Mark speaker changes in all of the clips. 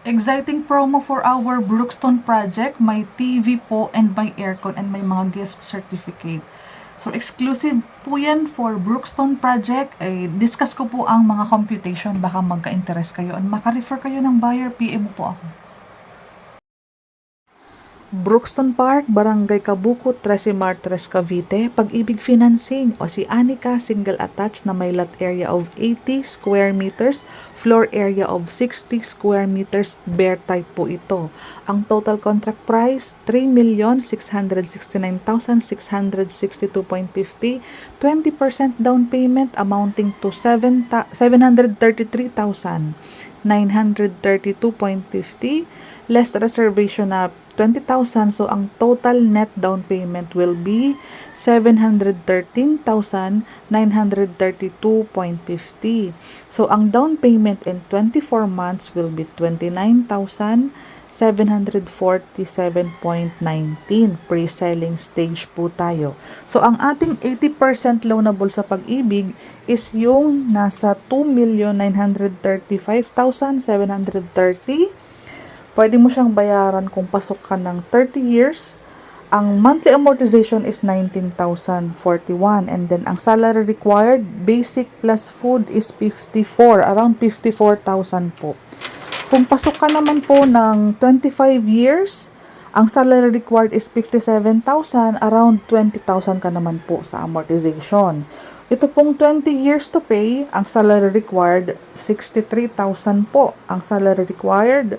Speaker 1: Exciting promo for our Brookstone project. May TV po and may aircon and may mga gift certificate. So, exclusive po yan for Brookstone project. Discuss ko po ang mga computation. Baka magka-interest kayo and maka-refer kayo ng buyer. PM mo po ako. Brookstone Park, Barangay Cabukut, Trece Martres, Cavite, Pag-ibig Financing o si Anika single attached na may lot area of 80 square meters, floor area of 60 square meters, bare type po ito. Ang total contract price, 3,669,662.50, 20% down payment amounting to 733,932.50, less reservation na 20,000. So, ang total net down payment will be 713,932.50. So, ang down payment in 24 months will be 29,747.19. Pre-selling stage po tayo. So, ang ating 80% loanable sa Pag-ibig is yung nasa 2,935,730. Pwede mo siyang bayaran kung pasok ka ng 30 years. Ang monthly amortization is 19,041. And then, ang salary required, basic plus food is 54. Around 54,000 po. Kung pasok ka naman po ng 25 years, ang salary required is 57,000. Around 20,000 ka naman po sa amortization. Ito pong 20 years to pay, ang salary required, 63,000 po. Ang salary required,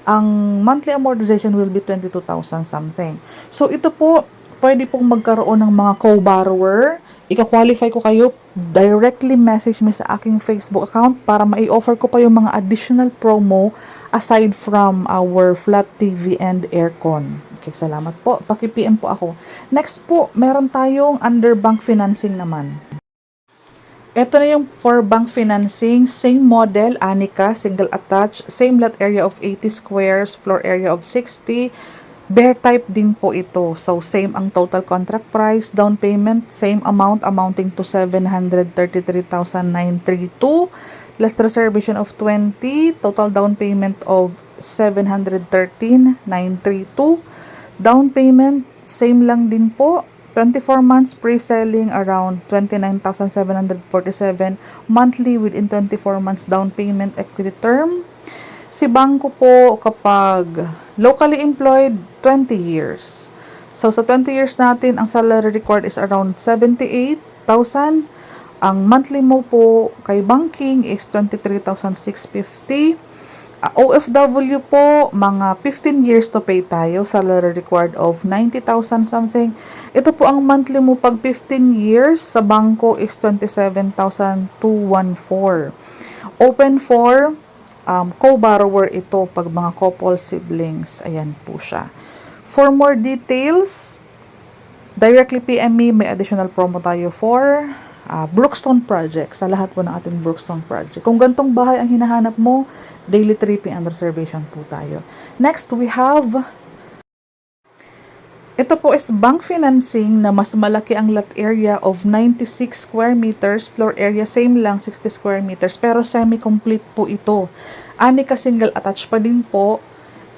Speaker 1: ang monthly amortization will be 22,000 something. So, ito po, pwede pong magkaroon ng mga co-borrower. Ika-qualify ko kayo, directly message me sa aking Facebook account para mai-offer ko pa yung mga additional promo aside from our flat TV and aircon. Okay, salamat po. Paki-PM po ako. Next po, meron tayong underbank financing naman. Ito na yung for bank financing, same model, Anika, single attached, same lot area of 80 squares, floor area of 60, bare type din po ito. So, same ang total contract price, down payment, same amount amounting to 733,932, less reservation of 20, total down payment of 713,932, down payment, same lang din po. 24 months pre-selling around 29,747, monthly within 24 months down payment, equity term. Si bangko po kapag locally employed 20 years. So sa 20 years natin, ang salary required is around 78,000. Ang monthly mo po kay banking is 23,650. OFW po, mga 15 years to pay tayo, salary required of 90,000 something. Ito po ang monthly mo pag 15 years, sa bangko is 27,214. Open for co-borrower ito pag mga couple siblings. Ayan po siya. For more details, directly PM me, may additional promo tayo for Brookstone project, sa lahat po ng ating Brookstone project. Kung gantong bahay ang hinahanap mo, daily tripping and reservation po tayo. Next, we have, ito po is bank financing na mas malaki ang lot area of 96 square meters, floor area same lang, 60 square meters, pero semi-complete po ito. Anika single attached pa din po.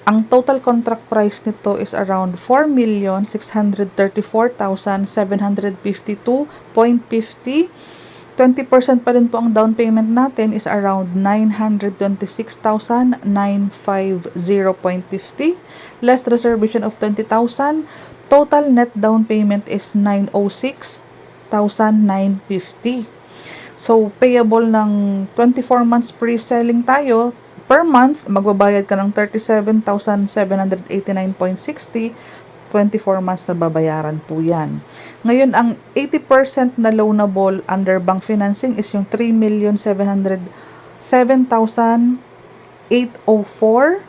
Speaker 1: Ang total contract price nito is around 4,634,752.50. 20% pa rin po ang down payment natin is around 926,950.50. Less reservation of 20,000. Total net down payment is 906,950. So, payable ng 24 months pre-selling tayo. Per month, magbabayad ka ng 37,789.60. 24 months na babayaran po yan. Ngayon, ang 80% na loanable under bank financing is yung 3,707,804.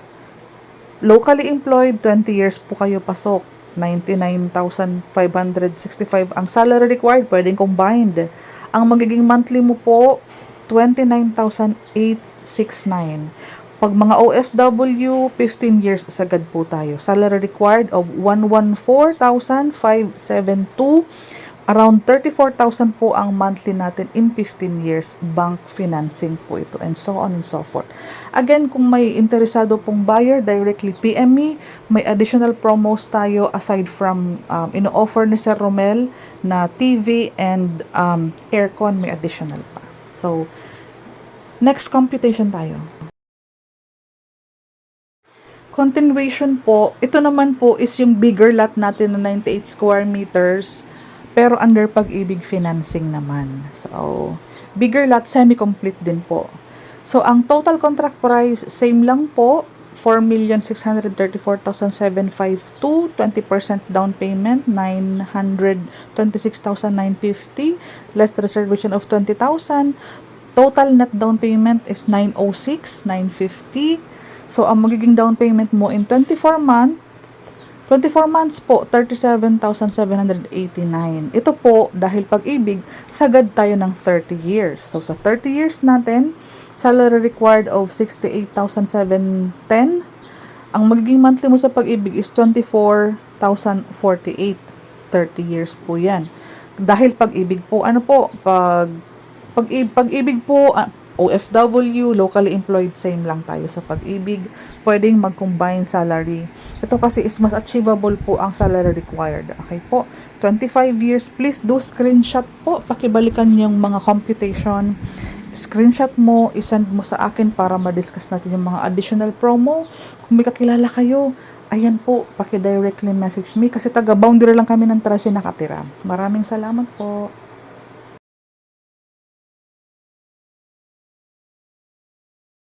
Speaker 1: Locally employed, 20 years po kayo pasok. 99,565 ang salary required, pwedeng combined. Ang magiging monthly mo po, 29,869. Pag mga OFW, 15 years sagad po tayo. Salary required of 114,572. Around 34,000 po ang monthly natin in 15 years. Bank financing po ito and so on and so forth. Again, kung may interesado pong buyer, directly PM me. May additional promos tayo aside from ino-offer ni Sir Romel na TV and aircon, may additional pa. So, next computation tayo. Continuation po, ito naman po is yung bigger lot natin na 98 square meters. Pero under Pag-ibig financing naman. So, bigger lot, semi-complete din po. So, ang total contract price, same lang po. 4,634,752, 20% down payment, 926,950, less reservation of 20,000. Total net down payment is 906,950. So, ang magiging down payment mo in 24 months po, 37,789. Ito po, dahil Pag-ibig, sagad tayo ng 30 years. So, sa 30 years natin, salary required of 68,710. Ang magiging monthly mo sa Pag-ibig is 24,048. 30 years po yan. Dahil Pag-ibig po, ano po, Pag-ibig po, OFW, locally employed, same lang tayo sa Pag-ibig. Pwedeng mag-combine salary. Ito kasi is mas achievable po ang salary required. Okay po. 25 years, please do screenshot po. Pakibalikan yung mga computation. Screenshot mo, isend mo sa akin para ma-discuss natin yung mga additional promo. Kung may kakilala kayo, ayan po, paki-directly message me. Kasi taga-boundary lang kami ng Tracy nakatira. Maraming salamat po.